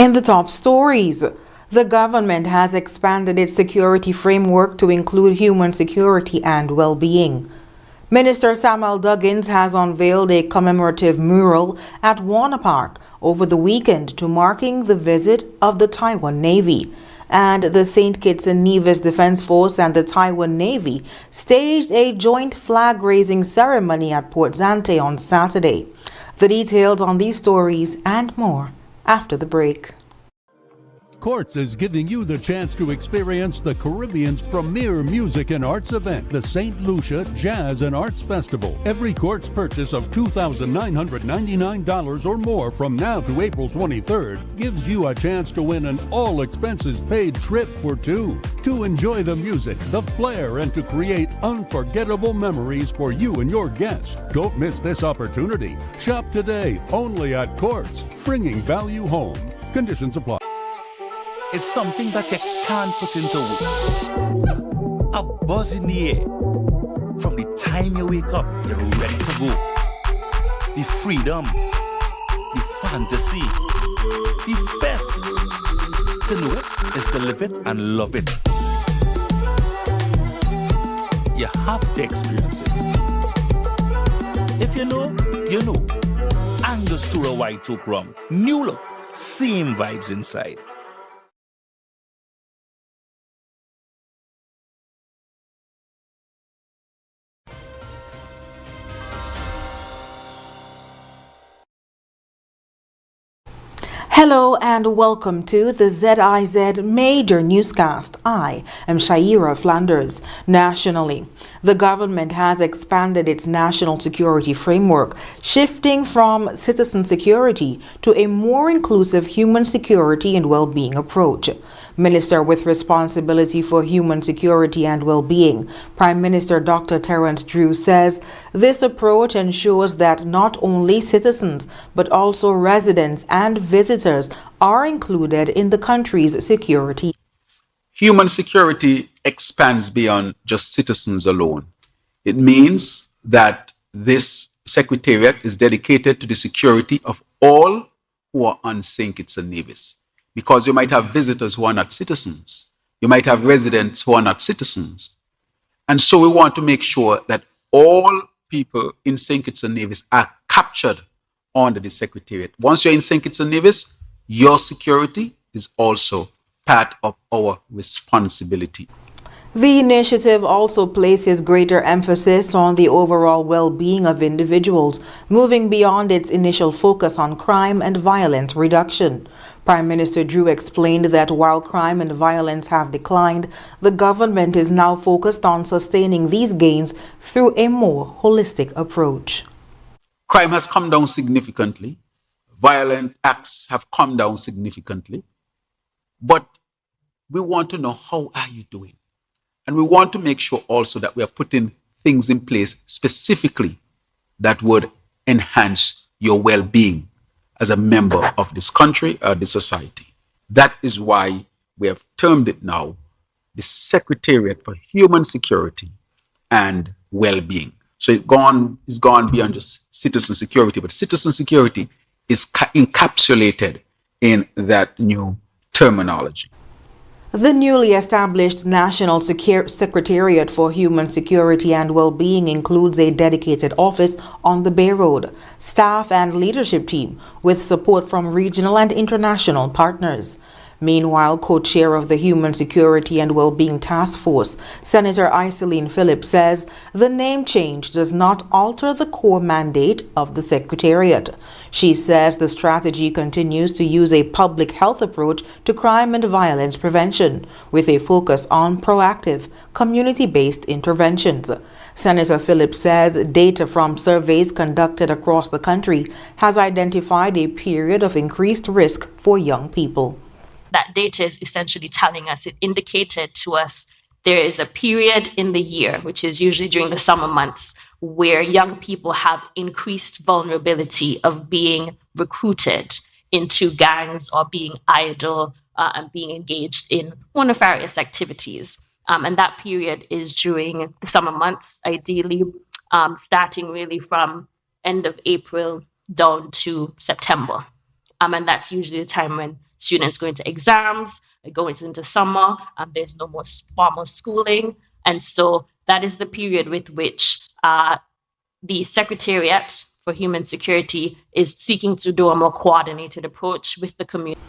In the top stories, the government has expanded its security framework to include human security and well-being. Minister Samuel Duggins has unveiled a commemorative mural at Warner Park over the weekend to marking the visit of the Taiwan Navy. And the St. Kitts and Nevis Defense Force and the Taiwan Navy staged a joint flag-raising ceremony at Port Zante on Saturday. The details on these stories and more after the break. Courts is giving you the chance to experience the Caribbean's premier music and arts event, the St. Lucia Jazz and Arts Festival. Every Courts purchase of $2,999 or more from now to April 23rd gives you a chance to win an all-expenses-paid trip for two. To enjoy the music, the flair, and to create unforgettable memories for you and your guests. Don't miss this opportunity. Shop today only at Courts, bringing value home. Conditions apply. It's something that you can't put into words. A buzz in the air. From the time you wake up, you're ready to go. The freedom, the fantasy, the fete. To know it is to live it and love it. You have to experience it. If you know, you know. Angostura White Oak Rum. New look, same vibes inside. Hello and welcome to the ZIZ Major Newscast. I am Shaira Flanders. Nationally, the government has expanded its national security framework, shifting from citizen security to a more inclusive human security and well-being approach. Minister with responsibility for human security and well-being, Prime Minister Dr. Terence Drew says this approach ensures that not only citizens but also residents and visitors are included in the country's security. Human security expands beyond just citizens alone. It means that this secretariat is dedicated to the security of all who are on St. Kitts and Nevis. Because you might have visitors who are not citizens. You might have residents who are not citizens. And so we want to make sure that all people in St. Kitts and Nevis are captured under the Secretariat. Once you're in St. Kitts and Nevis, your security is also part of our responsibility. The initiative also places greater emphasis on the overall well-being of individuals, moving beyond its initial focus on crime and violence reduction. Prime Minister Drew explained that while crime and violence have declined, the government is now focused on sustaining these gains through a more holistic approach. Crime has come down significantly. Violent acts have come down significantly. But we want to know, how are you doing? And we want to make sure also that we are putting things in place specifically that would enhance your well-being as a member of this country or this society. That is why we have termed it now the Secretariat for Human Security and Well-being. So it's gone beyond just citizen security, but citizen security is encapsulated in that new terminology. The newly established National Secretariat for Human Security and Well-being includes a dedicated office on the Bay Road, staff and leadership team, with support from regional and international partners. Meanwhile, co-chair of the Human Security and Well-being Task Force, Senator Iselene Phillips, says the name change does not alter the core mandate of the Secretariat. She says the strategy continues to use a public health approach to crime and violence prevention, with a focus on proactive, community-based interventions. Senator Phillips says data from surveys conducted across the country has identified a period of increased risk for young people. That data is essentially telling us, it indicated to us there is a period in the year, which is usually during the summer months, where young people have increased vulnerability of being recruited into gangs or being idle and being engaged in more nefarious activities. And that period is during the summer months, ideally starting really from end of April down to September. And that's usually the time when students going to exams, going into summer, there's no more formal schooling. And so that is the period with which the Secretariat for Human Security is seeking to do a more coordinated approach with the community.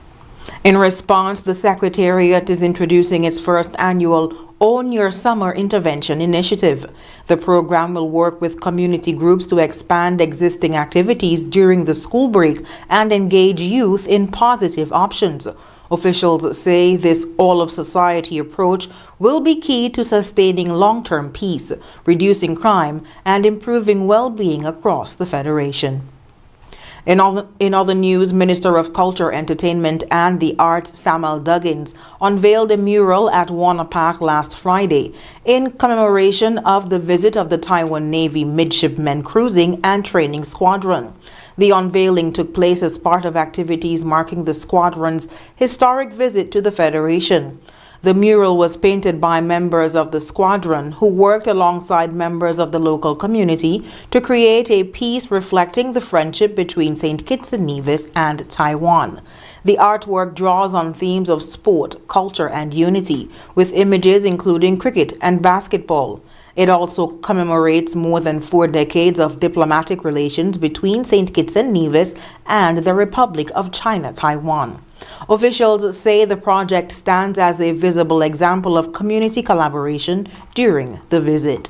In response, the Secretariat is introducing its first annual Own Your Summer Intervention Initiative. The program will work with community groups to expand existing activities during the school break and engage youth in positive options. Officials say this all-of-society approach will be key to sustaining long-term peace, reducing crime, and improving well-being across the Federation. In other news, Minister of Culture, Entertainment and the Arts Samuel Duggins unveiled a mural at Warner Park last Friday in commemoration of the visit of the Taiwan Navy Midshipmen Cruising and Training Squadron. The unveiling took place as part of activities marking the squadron's historic visit to the Federation. The mural was painted by members of the squadron who worked alongside members of the local community to create a piece reflecting the friendship between St. Kitts and Nevis and Taiwan. The artwork draws on themes of sport, culture, and unity, with images including cricket and basketball. It also commemorates more than 4 decades of diplomatic relations between St. Kitts and Nevis and the Republic of China, Taiwan. Officials say the project stands as a visible example of community collaboration during the visit.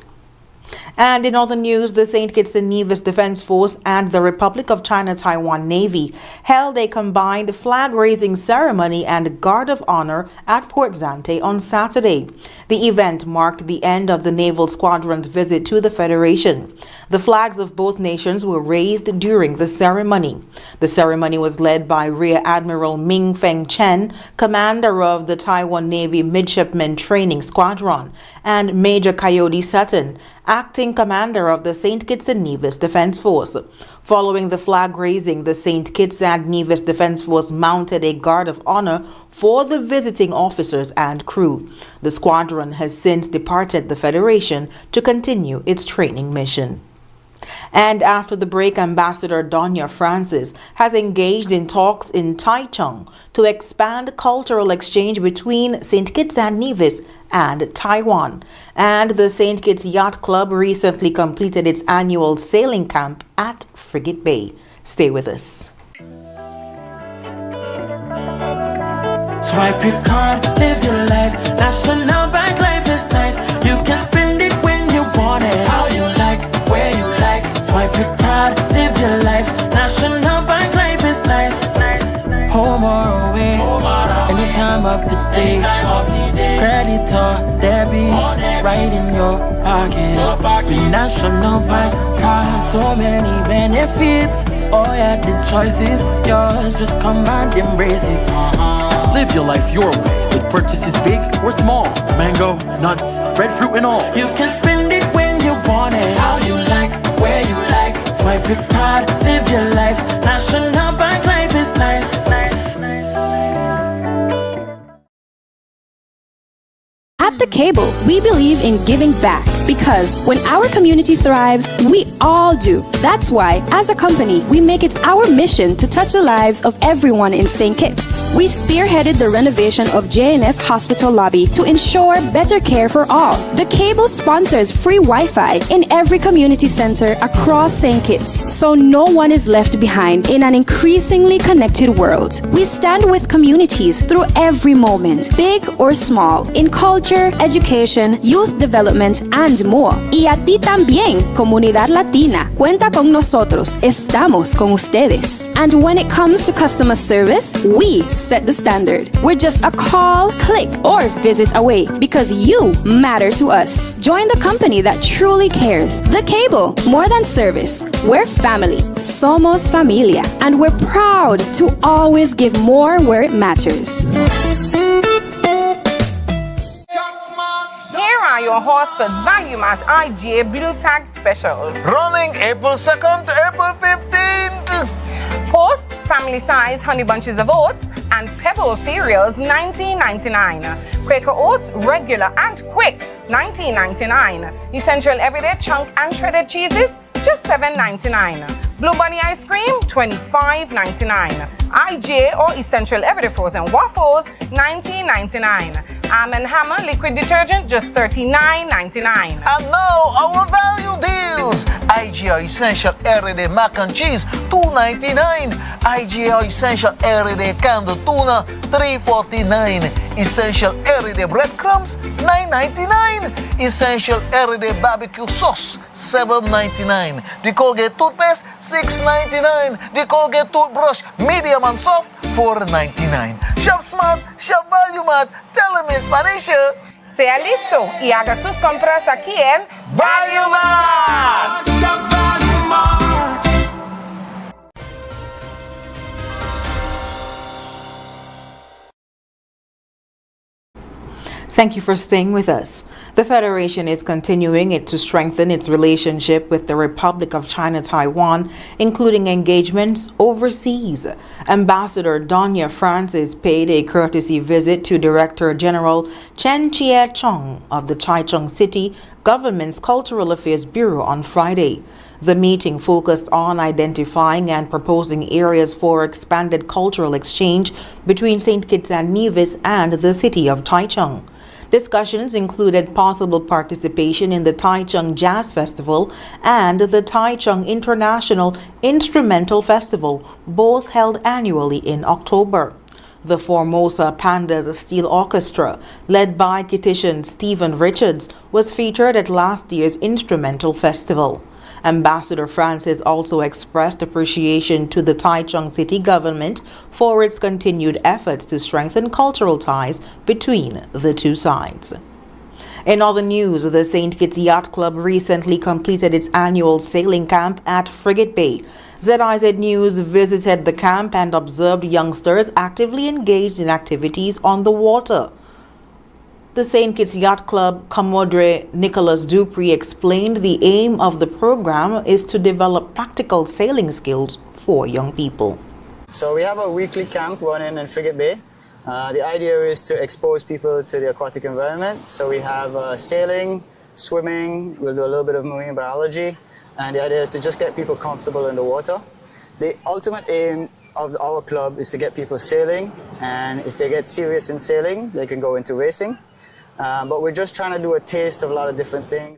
And in other news, the St. Kitts and Nevis Defense Force and the Republic of China Taiwan Navy held a combined flag-raising ceremony and guard of honor at Port Zante on Saturday. The event marked the end of the Naval Squadron's visit to the Federation. The flags of both nations were raised during the ceremony. The ceremony was led by Rear Admiral Ming Feng Chen, commander of the Taiwan Navy Midshipmen Training Squadron, and Major Coyote Sutton, acting commander of the St. Kitts and Nevis Defense Force. Following the flag raising, the St. Kitts and Nevis Defense Force mounted a guard of honor for the visiting officers and crew. The squadron has since departed the Federation to continue its training mission. And after the break, Ambassador Donya Francis has engaged in talks in Taichung to expand cultural exchange between St. Kitts and Nevis and Taiwan. And the St. Kitts Yacht Club recently completed its annual sailing camp at Frigate Bay. Stay with us. Swipe your card, live your life. National Bank Life is nice. You can spend it when you want it, how you like, where you like. Swipe your card, live your life. National Bank Life is nice. Home or away, any time of the day. Credit or debit, right in your pocket. The National Bank card, so many benefits. Oh yeah, the choice is yours. Just come and embrace it. Live your life your way with purchases big or small. Mango, nuts, breadfruit and all. You can spend it when you want it, how you like, where you like. Swipe your card, live your life. National Bank Life is nice. At The Cable, we believe in giving back because when our community thrives, we all do. That's why, as a company, we make it our mission to touch the lives of everyone in St. Kitts. We spearheaded the renovation of JNF Hospital lobby to ensure better care for all. The Cable sponsors free Wi-Fi in every community center across St. Kitts, so no one is left behind in an increasingly connected world. We stand with communities through every moment, big or small, in culture, education, youth development, and more. Y a ti también, Comunidad Latina. Cuenta con nosotros. Estamos con ustedes. And when it comes to customer service, we set the standard. We're just a call, click, or visit away because you matter to us. Join the company that truly cares. The Cable, more than service. We're family. Somos familia. And we're proud to always give more where it matters. Here are your Horsefoot Value Match IGA Blue Tag Specials. Running April 2nd to April 15th. Post family size honey bunches of oats and pebble cereals $19.99. Quaker Oats regular and quick $19.99. Essential everyday chunk and shredded cheeses just $7.99. Blue Bunny ice cream $25.99. IGA or Essential Everyday Frozen Waffles, $19.99. Arm & Hammer liquid detergent, just $39.99. And now our value deals. IGA Essential Everyday Mac and Cheese, $2.99. IGA Essential Everyday Canned Tuna, $3.49. Essential Everyday Breadcrumbs, $9.99. Essential Everyday Barbecue Sauce, $7.99. The Colgate Toothpaste, $6.99. The Colgate Toothbrush, medium and soft, $4.99. Shop smart, shop value mart. Tell them in Spanish. Sea listo y haga sus compras aquí en Value Mart. Thank you for staying with us. The Federation is continuing to strengthen its relationship with the Republic of China Taiwan, including engagements overseas. Ambassador Donya Francis paid a courtesy visit to Director General Chen Chie-chung of the Taichung City Government's Cultural Affairs Bureau on Friday. The meeting focused on identifying and proposing areas for expanded cultural exchange between St. Kitts and Nevis and the city of Taichung. Discussions included possible participation in the Taichung Jazz Festival and the Taichung International Instrumental Festival, both held annually in October. The Formosa Pandas Steel Orchestra, led by Kittitian Stephen Richards, was featured at last year's Instrumental Festival. Ambassador Francis also expressed appreciation to the Taichung City government for its continued efforts to strengthen cultural ties between the two sides. In other news, the St. Kitts Yacht Club recently completed its annual sailing camp at Frigate Bay. ZIZ News visited the camp and observed youngsters actively engaged in activities on the water. The St. Kitts Yacht Club Commodore Nicholas Dupree explained the aim of the program is to develop practical sailing skills for young people. So we have a weekly camp running in Frigate Bay. The idea is to expose people to the aquatic environment. So we have sailing, swimming, we'll do a little bit of marine biology, and the idea is to just get people comfortable in the water. The ultimate aim of our club is to get people sailing, and if they get serious in sailing, they can go into racing. But we're just trying to do a taste of a lot of different things.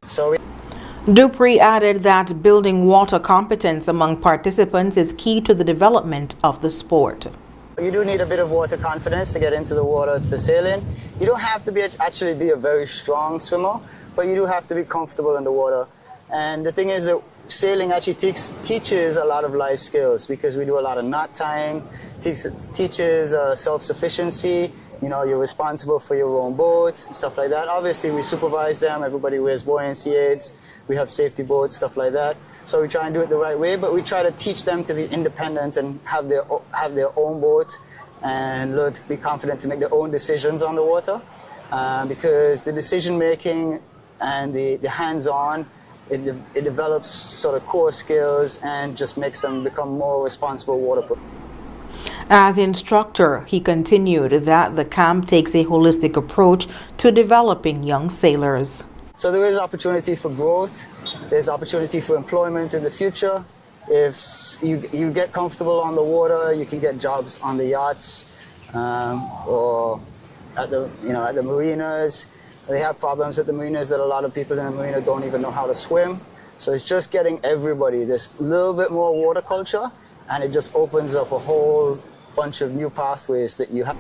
Dupree added that building water competence among participants is key to the development of the sport. You do need a bit of water confidence to get into the water for sailing. You don't have to actually be a very strong swimmer, but you do have to be comfortable in the water. And the thing is that sailing actually teaches a lot of life skills because we do a lot of knot tying, teaches self-sufficiency. You know, you're responsible for your own boat, stuff like that. Obviously, we supervise them. Everybody wears buoyancy aids. We have safety boats, stuff like that. So we try and do it the right way, but we try to teach them to be independent and have their own boat and learn to be confident to make their own decisions on the water. Because the decision-making and the hands-on, it develops sort of core skills and just makes them become more responsible water. As instructor, he continued that the camp takes a holistic approach to developing young sailors. So there is opportunity for growth, there's opportunity for employment in the future. If you get comfortable on the water, you can get jobs on the yachts or at the marinas. They have problems at the marinas that a lot of people in the marina don't even know how to swim. So it's just getting everybody this little bit more water culture, and it just opens up a whole bunch of new pathways that you have.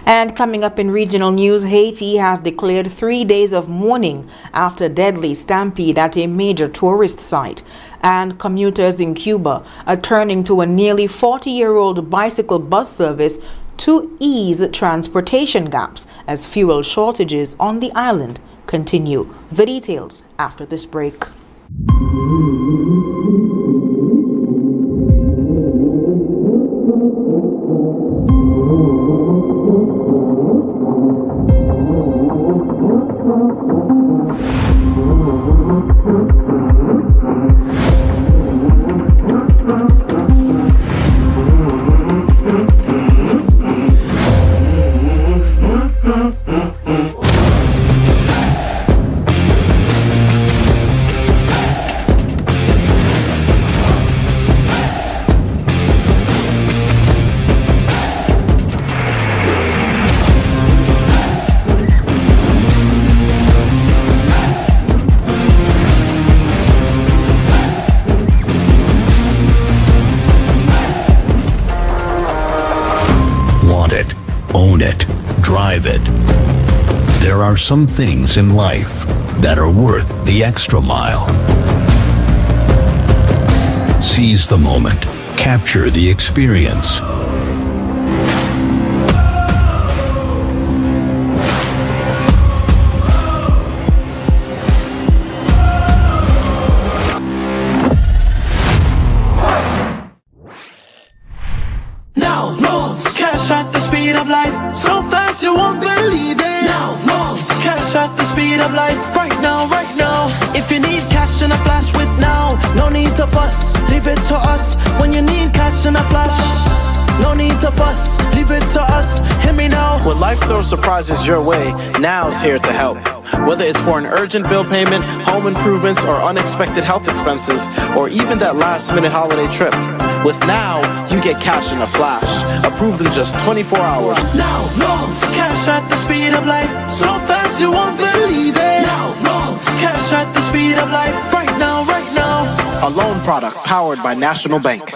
And coming up in regional news, Haiti has declared 3 days of mourning after deadly stampede at a major tourist site. And commuters in Cuba are turning to a nearly 40-year-old bicycle bus service to ease transportation gaps as fuel shortages on the island continue. The details after this break. private. There are some things in life that are worth the extra mile. Seize the moment. Capture the experience. Now loans, cash at the speed of life, so fast you won't believe it. Now loans, cash at the speed of life, right now, right now. If you need cash in a flash with now, no need to fuss, leave it to us. When you need cash in a flash, no need to fuss, leave it to us. Hear me now. When life throws surprises your way, now's here to help. Whether it's for an urgent bill payment, home improvements, or unexpected health expenses, or even that last-minute holiday trip. With Now, you get cash in a flash, approved in just 24 hours. Now loans, cash at the speed of life, so fast you won't believe it. Now loans, cash at the speed of life, right now, right now. A loan product powered by National Bank.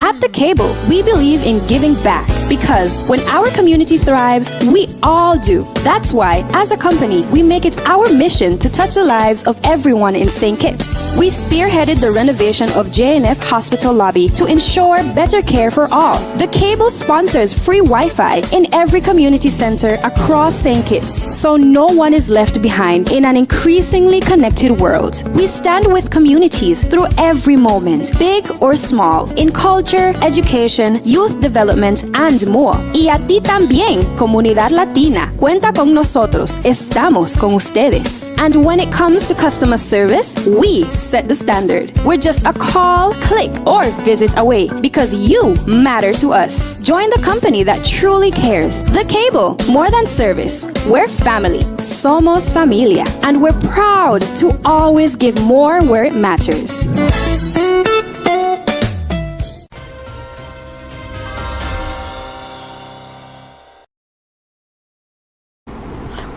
At The Cable, we believe in giving back because when our community thrives, we all do. That's why, as a company, we make it our mission to touch the lives of everyone in St. Kitts. We spearheaded the renovation of JNF Hospital lobby to ensure better care for all. The Cable sponsors free Wi-Fi in every community center across St. Kitts, so no one is left behind in an increasingly connected world. We stand with communities through every moment, big or small, in culture, education, youth development, and more. Y a ti también, comunidad latina. Cuenta con nosotros. Estamos con ustedes. And when it comes to customer service, we set the standard. We're just a call, click, or visit away because you matter to us. Join the company that truly cares. The Cable, more than service. We're family. Somos familia. And we're proud to always give more where it matters.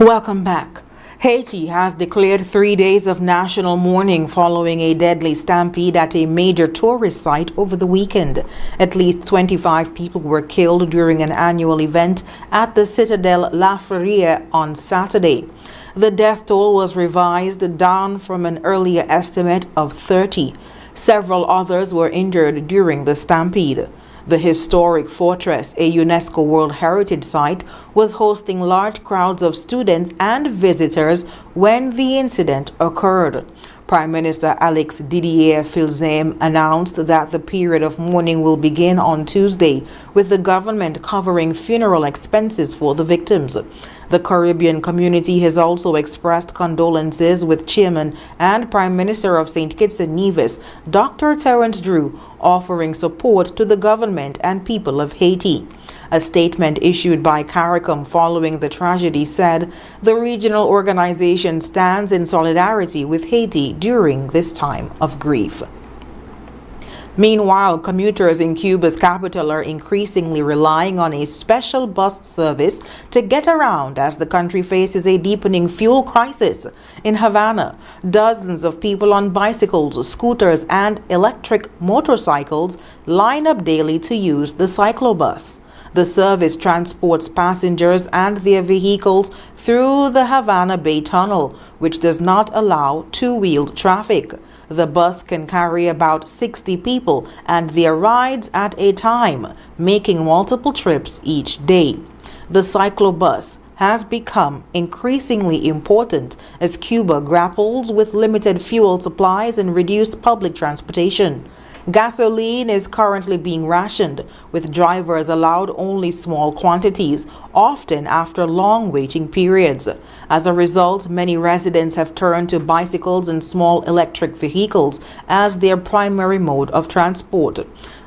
Welcome back. Haiti has declared 3 days of national mourning following a deadly stampede at a major tourist site over the weekend. At least 25 people were killed during an annual event at the Citadel La Feria on Saturday. The death toll was revised down from an earlier estimate of 30. Several others were injured during the stampede. The historic fortress, a UNESCO World Heritage Site, was hosting large crowds of students and visitors when the incident occurred. Prime Minister Alex Didier Filzame announced that the period of mourning will begin on Tuesday, with the government covering funeral expenses for the victims. The Caribbean community has also expressed condolences, with Chairman and Prime Minister of St. Kitts and Nevis, Dr. Terence Drew, offering support to the government and people of Haiti. A statement issued by CARICOM following the tragedy said the regional organization stands in solidarity with Haiti during this time of grief. Meanwhile, commuters in Cuba's capital are increasingly relying on a special bus service to get around as the country faces a deepening fuel crisis. In Havana, dozens of people on bicycles, scooters, and electric motorcycles line up daily to use the cyclobus. The service transports passengers and their vehicles through the Havana Bay Tunnel, which does not allow two-wheeled traffic. The bus can carry about 60 people and their rides at a time, making multiple trips each day. The cyclobus has become increasingly important as Cuba grapples with limited fuel supplies and reduced public transportation. Gasoline is currently being rationed, with drivers allowed only small quantities, often after long waiting periods. As a result, many residents have turned to bicycles and small electric vehicles as their primary mode of transport.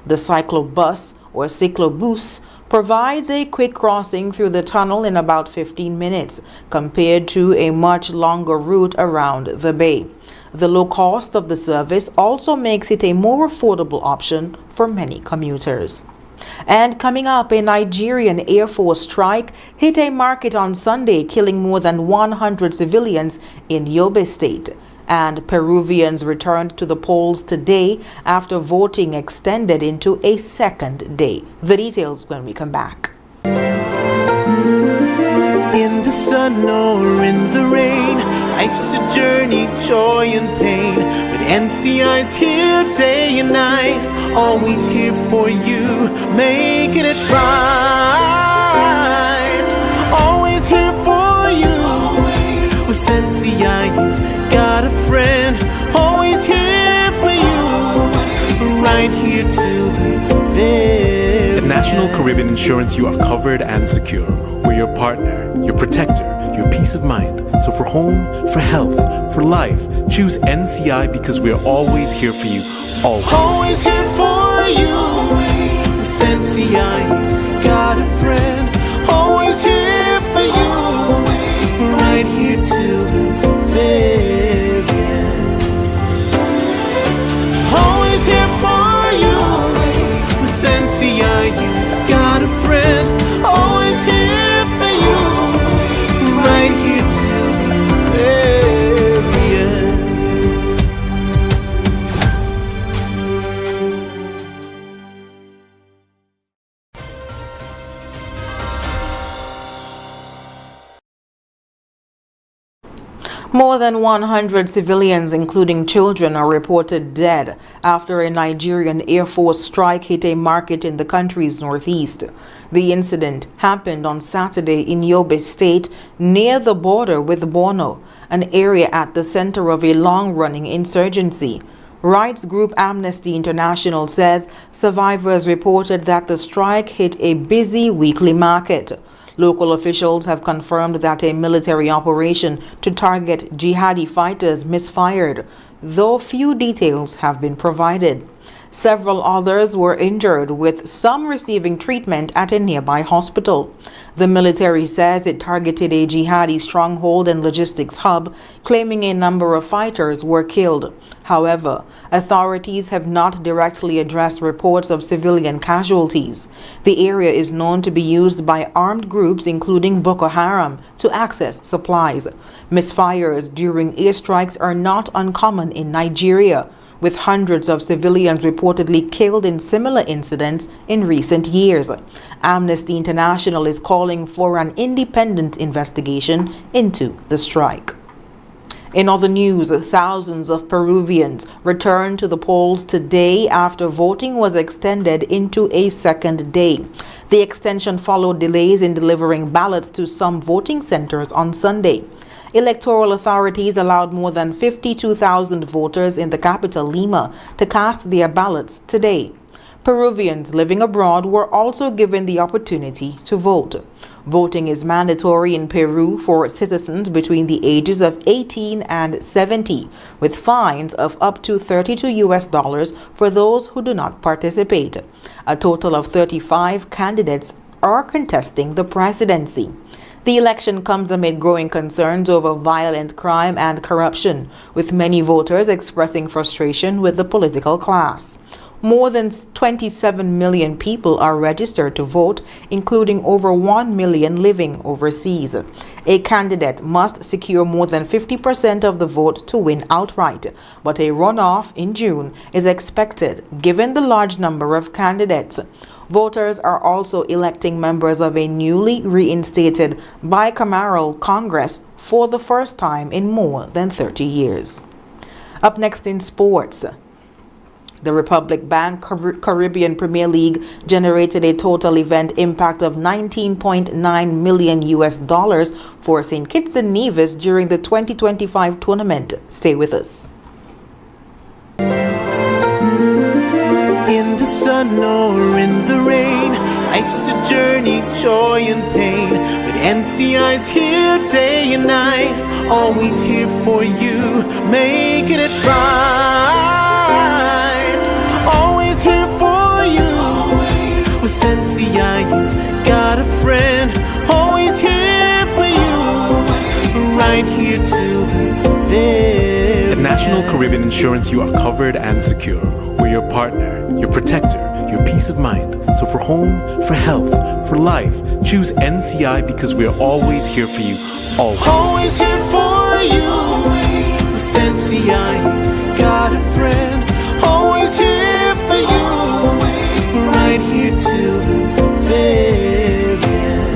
The cyclobus, or cyclobus, provides a quick crossing through the tunnel in about 15 minutes, compared to a much longer route around the bay. The low cost of the service also makes it a more affordable option for many commuters. And coming up, a Nigerian Air Force strike hit a market on Sunday, killing more than 100 civilians in Yobe State. And Peruvians returned to the polls today after voting extended into a second day. The details when we come back. the sun or in the rain, life's a journey, joy and pain. But NCI's here day and night, always here for you, making it right. Always here for you. With NCI, you've got a friend, always here for you, right here till the very At National Caribbean Insurance, you are covered and secure. We're your partner, your protector, your peace of mind. So for home, for health, for life, choose NCI because we're always here for you. Always. Always here for you. With NCI, you've got a friend, always here for you, right here till the very end. Always here for you. With NCI, you've got a friend, always here for you, right here till the very end. More than 100 civilians, including children, are reported dead after a Nigerian Air Force strike hit a market in the country's northeast. The incident happened on Saturday in Yobe State, near the border with Borno, an area at the center of a long-running insurgency. Rights group Amnesty International says survivors reported that the strike hit a busy weekly market. Local officials have confirmed that a military operation to target jihadi fighters misfired, though few details have been provided. Several others were injured, with some receiving treatment at a nearby hospital. The military says it targeted a jihadi stronghold and logistics hub, claiming a number of fighters were killed. However, authorities have not directly addressed reports of civilian casualties. The area is known to be used by armed groups, including Boko Haram, to access supplies. Misfires during airstrikes are not uncommon in Nigeria, with hundreds of civilians reportedly killed in similar incidents in recent years. Amnesty International is calling for an independent investigation into the strike. In other news, thousands of Peruvians returned to the polls today after voting was extended into a second day. The extension followed delays in delivering ballots to some voting centers on Sunday. Electoral authorities allowed more than 52,000 voters in the capital, Lima, to cast their ballots today. Peruvians living abroad were also given the opportunity to vote. Voting is mandatory in Peru for citizens between the ages of 18 and 70, with fines of up to $32 for those who do not participate. A total of 35 candidates are contesting the presidency. The election comes amid growing concerns over violent crime and corruption, with many voters expressing frustration with the political class. More than 27 million people are registered to vote, including over 1 million living overseas. A candidate must secure more than 50% of the vote to win outright, but a runoff in June is expected, given the large number of candidates. Voters are also electing members of a newly reinstated bicameral Congress for the first time in more than 30 years. Up next in sports, the Republic Bank Caribbean Premier League generated a total event impact of $19.9 million for St. Kitts and Nevis during the 2025 tournament. Stay with us. In the sun or in the rain, life's a journey, joy and pain. But NCI's here day and night, always here for you, making it right. Always here for you. With NCI, you've got a friend, always here for you, right here till the very At National Caribbean Insurance, you are covered and secure. We're your partner, your protector, your peace of mind. So for home, for health, for life, choose NCI because we're always here for you. Always. Always here for you. With NCI, you've got a friend, always here for you, right here till the very end.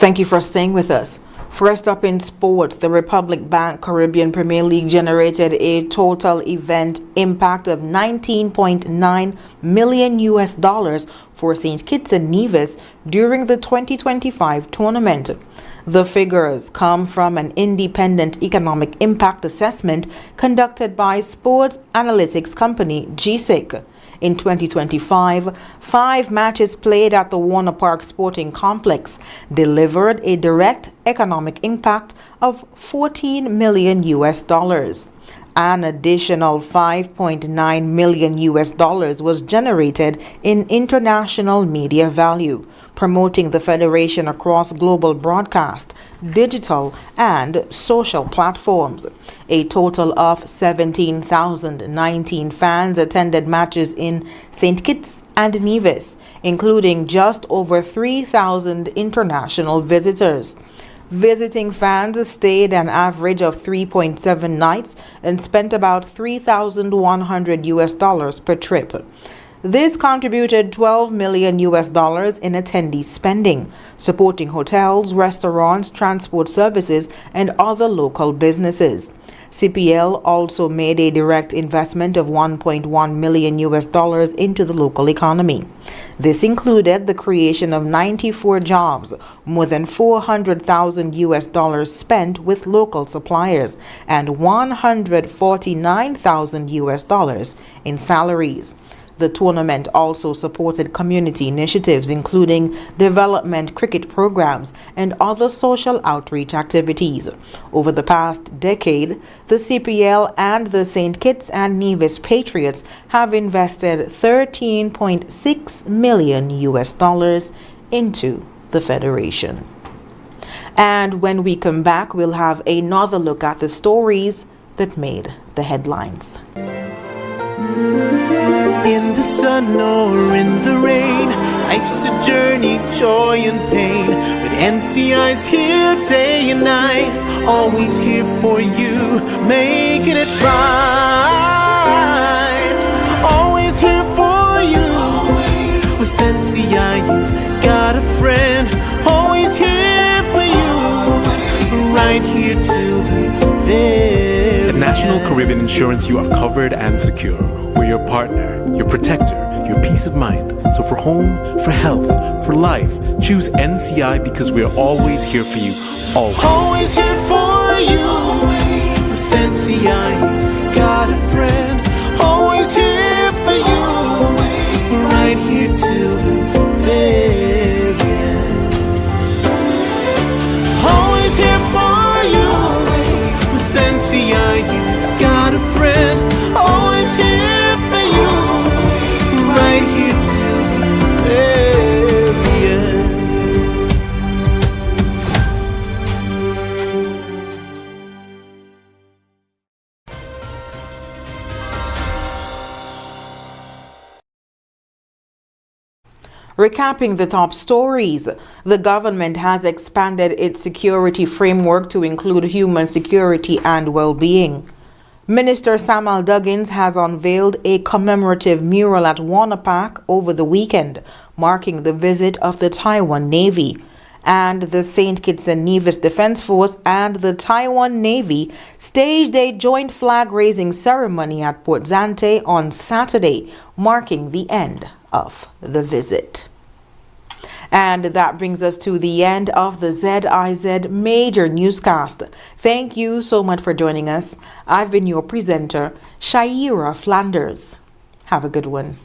Thank you for staying with us. First up in sports, the Republic Bank Caribbean Premier League generated a total event impact of $19.9 million for St. Kitts and Nevis during the 2025 tournament. The figures come from an independent economic impact assessment conducted by sports analytics company ZIZ. In 2025, 5 matches played at the Warner Park Sporting Complex delivered a direct economic impact of $14 million. An additional $5.9 million was generated in international media value, promoting the Federation across global broadcast, digital, and social platforms. A total of 17,019 fans attended matches in St. Kitts and Nevis, including just over 3,000 international visitors. Visiting fans stayed an average of 3.7 nights and spent about $3,100 per trip. This contributed $12 million in attendee spending, supporting hotels, restaurants, transport services, and other local businesses. CPL also made a direct investment of $1.1 million into the local economy. This included the creation of 94 jobs, more than $400,000 spent with local suppliers, and $149,000 in salaries. The tournament also supported community initiatives, including development cricket programs and other social outreach activities. Over the past decade, the CPL and the St. Kitts and Nevis Patriots have invested $13.6 million into the Federation. And when we come back, we'll have another look at the stories that made the headlines. In the sun or in the rain, life's a journey, joy and pain. But NCI's here day and night, always here for you, making it right. Always here for you. With NCI, you've got a friend, always here for you, right here till the very At National Caribbean Insurance, you are covered and secure. We're your partner, your protector, your peace of mind. So for home, for health, for life, choose NCI because we're always here for you. Always. Always here for you. With NCI, you've got a friend, always here for you, right here till the very end. Always here for you. With NCI, you've got a friend, always here for you, right here till the very end. Recapping the top stories, the government has expanded its security framework to include human security and well-being. Minister Samuel Duggins has unveiled a commemorative mural at Warner Park over the weekend, marking the visit of the Taiwan Navy. And the St. Kitts and Nevis Defense Force and the Taiwan Navy staged a joint flag-raising ceremony at Port Zante on Saturday, marking the end of the visit. And that brings us to the end of the ZIZ Major Newscast. Thank you so much for joining us. I've been your presenter, Shaira Flanders. Have a good one.